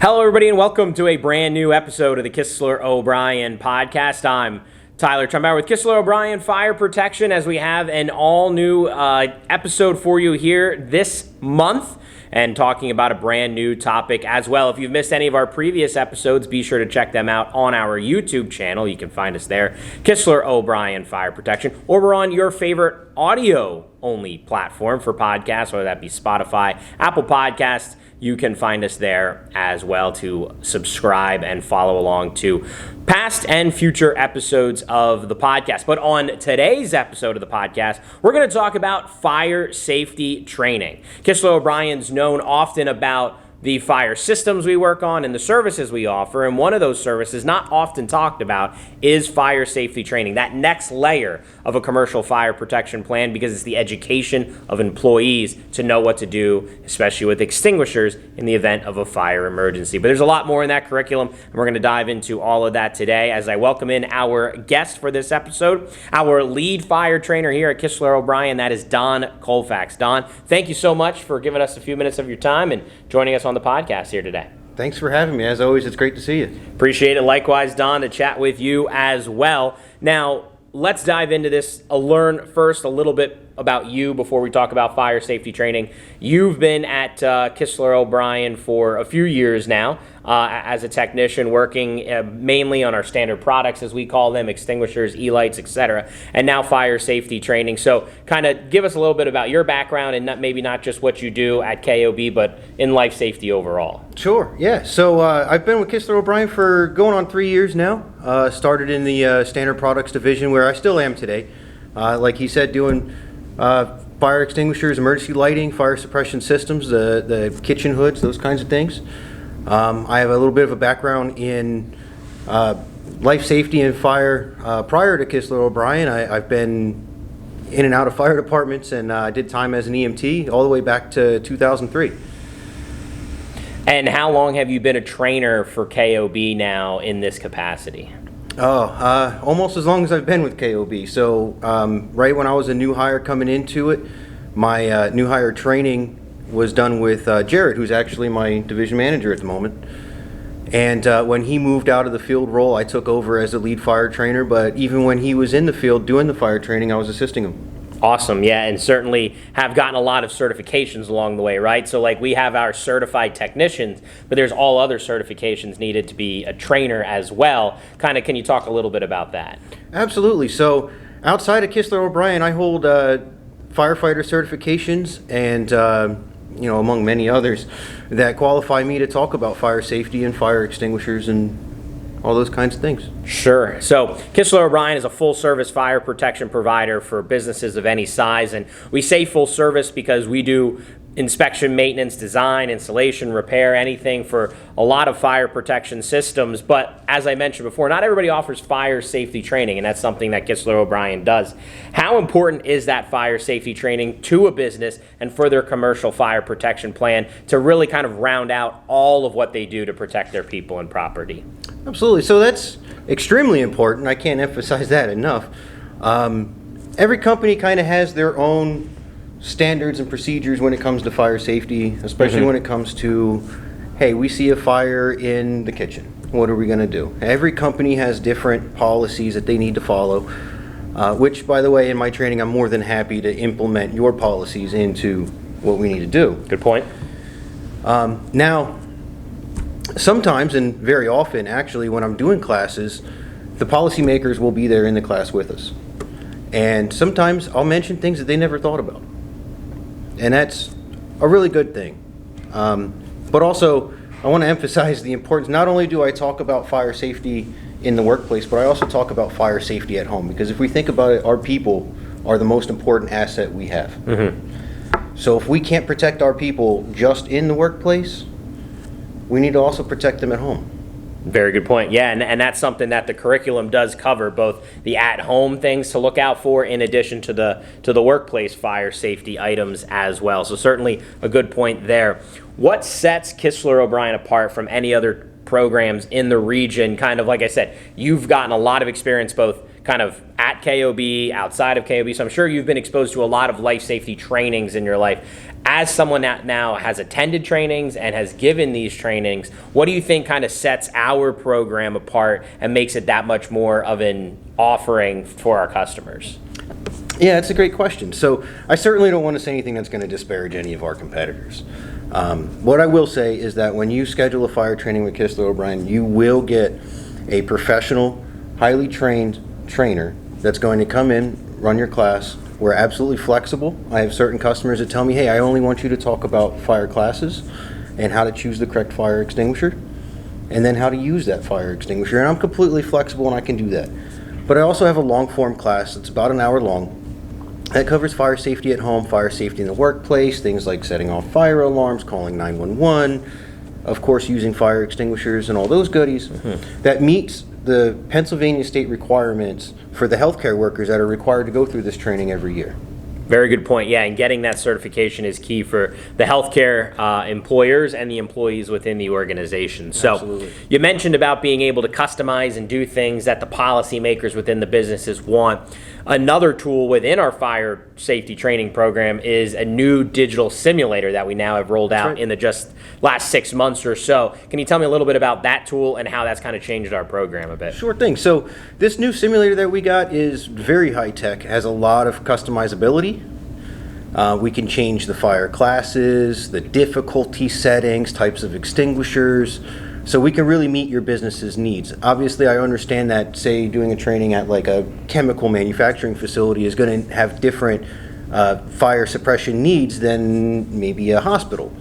Hello, everybody, and welcome to a brand new episode of the Kistler O'Brien podcast. I'm Tyler Trumbauer with Kistler O'Brien Fire Protection, as we have an all-new episode for you here this month, and talking about a brand new topic as well. If you've missed any of our previous episodes, be sure to check them out on our YouTube channel. You can find us there, Kistler O'Brien Fire Protection, or we're on your favorite audio-only platform for podcasts, whether that be Spotify, Apple Podcasts. You can find us there as well to subscribe and follow along to past and future episodes of the podcast. But on today's episode of the podcast, we're going to talk about fire safety training. Kistler O'Brien's known often about the fire systems we work on and the services we offer, and one of those services not often talked about is fire safety training, that next layer of a commercial fire protection plan, because it's the education of employees to know what to do, especially with extinguishers in the event of a fire emergency. But there's a lot more in that curriculum, and we're going to dive into all of that today as I welcome in our guest for this episode, our lead fire trainer here at Kistler O'Brien. That is Don Colfax. Don, thank you so much for giving us a few minutes of your time and joining us on the podcast here today. Thanks for having me. As always, it's great to see you. Appreciate it. Likewise, Don, to chat with you as well. Now, let's dive into this. I'll learn first a little bit about you before we talk about fire safety training. You've been at Kistler O'Brien for a few years now as a technician, working mainly on our standard products, as we call them, extinguishers, E-lights, etc., and now fire safety training. So kind of give us a little bit about your background and maybe not just what you do at KOB, but in life safety overall. Sure, yeah. So I've been with Kistler O'Brien for going on 3 years now. Started in the standard products division, where I still am today. Like he said, doing fire extinguishers, emergency lighting, fire suppression systems, the kitchen hoods, those kinds of things. I have a little bit of a background in life safety and fire. Prior to Kistler O'Brien, I've been in and out of fire departments, and I did time as an EMT all the way back to 2003. And how long have you been a trainer for KOB now in this capacity? Almost as long as I've been with KOB. So right when I was a new hire coming into it, my new hire training was done with Jared, who's actually my division manager at the moment. And when he moved out of the field role, I took over as a lead fire trainer. But even when he was in the field doing the fire training, I was assisting him. Awesome, yeah, and certainly have gotten a lot of certifications along the way, right? So like we have our certified technicians, but there's all other certifications needed to be a trainer as well. Kind of, can you talk a little bit about that? Absolutely. So outside of Kistler O'Brien, I hold firefighter certifications and among many others that qualify me to talk about fire safety and fire extinguishers and all those kinds of things. Sure. So Kistler O'Brien is a full-service fire protection provider for businesses of any size, and we say full service because we do inspection, maintenance, design, installation, repair, anything for a lot of fire protection systems. But as I mentioned before, not everybody offers fire safety training, and that's something that Kistler O'Brien does. How important is that fire safety training to a business and for their commercial fire protection plan to really kind of round out all of what they do to protect their people and property? Absolutely. So that's extremely important. I can't emphasize that enough. Every company kind of has their own standards and procedures when it comes to fire safety, especially when it comes to, hey, we see a fire in the kitchen. What are we going to do? Every company has different policies that they need to follow, which, by the way, in my training, I'm more than happy to implement your policies into what we need to do. Good point. Now, sometimes, and very often, actually, when I'm doing classes, the policymakers will be there in the class with us. And sometimes I'll mention things that they never thought about. And that's a really good thing. But also, I want to emphasize the importance. Not only do I talk about fire safety in the workplace, but I also talk about fire safety at home. Because if we think about it, our people are the most important asset we have. So if we can't protect our people just in the workplace, we need to also protect them at home. Very good point. Yeah, and that's something that the curriculum does cover, both the at-home things to look out for in addition to the workplace fire safety items as well. So certainly a good point there. What sets Kistler O'Brien apart from any other programs in the region? Kind of like I said, you've gotten a lot of experience both kind of at KOB, outside of KOB, so I'm sure you've been exposed to a lot of life safety trainings in your life. As someone that now has attended trainings and has given these trainings, what do you think kind of sets our program apart and makes it that much more of an offering for our customers? Yeah, it's a great question. So I certainly don't want to say anything that's going to disparage any of our competitors. What I will say is that when you schedule a fire training with Kistler O'Brien, you will get a professional, highly trained trainer that's going to come in, run your class. We're absolutely flexible. I have certain customers that tell me, hey, I only want you to talk about fire classes and how to choose the correct fire extinguisher and then how to use that fire extinguisher. And I'm completely flexible and I can do that. But I also have a long form class that's about an hour long that covers fire safety at home, fire safety in the workplace, things like setting off fire alarms, calling 911, of course using fire extinguishers and all those goodies. That meets the Pennsylvania state requirements for the healthcare workers that are required to go through this training every year. Very good point. Yeah, and getting that certification is key for the healthcare employers and the employees within the organization. So Absolutely. You mentioned about being able to customize and do things that the policymakers within the businesses want. Another tool within our fire safety training program is a new digital simulator that we now have rolled out in the just last 6 months or so. Can you tell me a little bit about that tool and how that's kind of changed our program a bit? Sure thing. So this new simulator that we got is very high tech, has a lot of customizability. We can change the fire classes, the difficulty settings, types of extinguishers, so we can really meet your business's needs. Obviously, I understand that, say, doing a training at like a chemical manufacturing facility is going to have different fire suppression needs than maybe a hospital.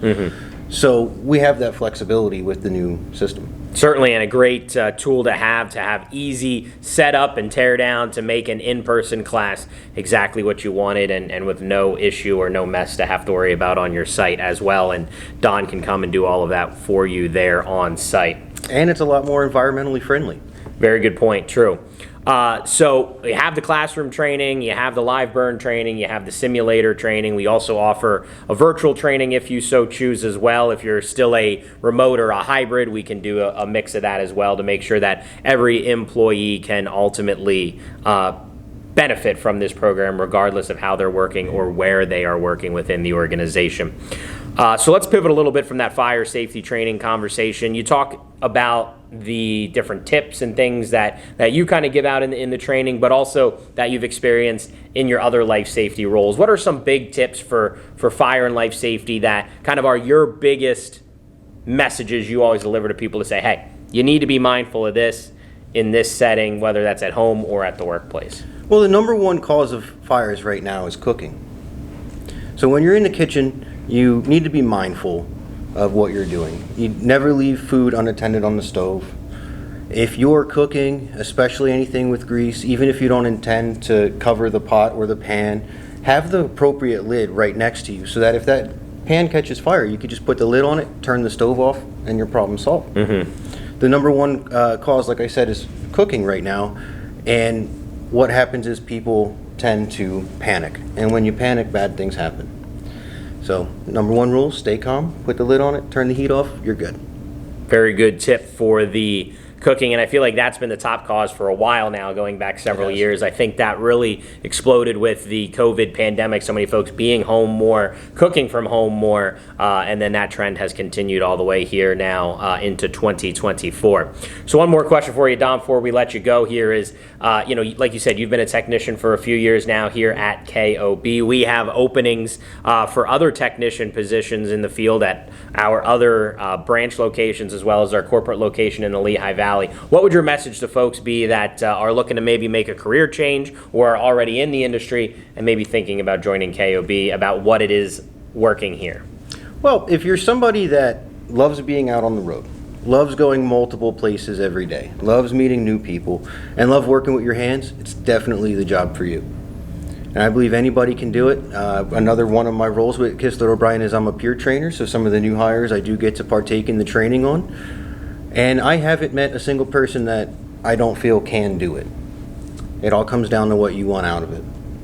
So we have that flexibility with the new system. Certainly, and a great tool to have easy setup and tear down to make an in-person class exactly what you wanted and with no issue or no mess to have to worry about on your site as well. And Don can come and do all of that for you there on site. And it's a lot more environmentally friendly. Very good point, true. So you have the classroom training, you have the live burn training, you have the simulator training. We also offer a virtual training if you so choose as well. If you're still a remote or a hybrid, we can do a mix of that as well to make sure that every employee can ultimately benefit from this program regardless of how they're working or where they are working within the organization. So let's pivot a little bit from that fire safety training conversation. You talk about the different tips and things that you kind of give out in the training, but also that you've experienced in your other life safety roles. What are some big tips for fire and life safety that kind of are your biggest messages you always deliver to people to say, hey, you need to be mindful of this in this setting, whether that's at home or at the workplace? Well, the number one cause of fires right now is cooking. So when you're in the kitchen, you need to be mindful of what you're doing. You never leave food unattended on the stove. If you're cooking, especially anything with grease, even if you don't intend to cover the pot or the pan, have the appropriate lid right next to you so that if that pan catches fire, you could just put the lid on it, turn the stove off, and your problem solved. The number one cause, like I said, is cooking right now. And what happens is people tend to panic. And when you panic, bad things happen. So, number one rule, stay calm, put the lid on it, turn the heat off, you're good. Very good tip for the cooking, and I feel like that's been the top cause for a while now, going back several years. I think that really exploded with the COVID pandemic, so many folks being home more, cooking from home more, and then that trend has continued all the way here now into 2024. So one more question for you, Don, before we let you go here is, like you said, you've been a technician for a few years now here at KOB. We have openings for other technician positions in the field at our other branch locations as well as our corporate location in the Lehigh Valley. What would your message to folks be that are looking to maybe make a career change or are already in the industry and maybe thinking about joining KOB about what it is working here? Well, if you're somebody that loves being out on the road, loves going multiple places every day, loves meeting new people, and love working with your hands, it's definitely the job for you. And I believe anybody can do it. Another one of my roles with Kistler O'Brien is I'm a peer trainer, so some of the new hires I do get to partake in the training on. And I haven't met a single person that I don't feel can do it. It all comes down to what you want out of it.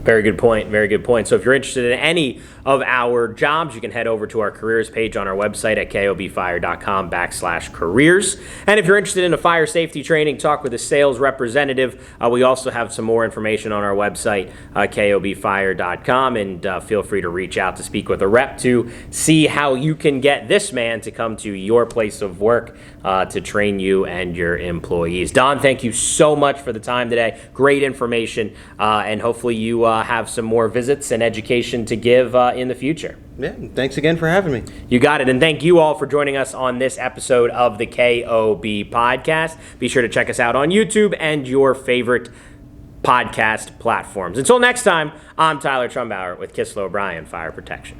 Very good point. Very good point. So if you're interested in any of our jobs, you can head over to our careers page on our website at kobfire.com/careers. And if you're interested in a fire safety training, talk with a sales representative. We also have some more information on our website, kobfire.com, and feel free to reach out to speak with a rep to see how you can get this man to come to your place of work to train you and your employees. Don, thank you so much for the time today. Great information, and hopefully you have some more visits and education to give in the future. Yeah, thanks again for having me. You got it, and thank you all for joining us on this episode of the KOB Podcast. Be sure to check us out on YouTube and your favorite podcast platforms. Until next time, I'm Tyler Trumbauer with Kistler O'Brien Fire Protection.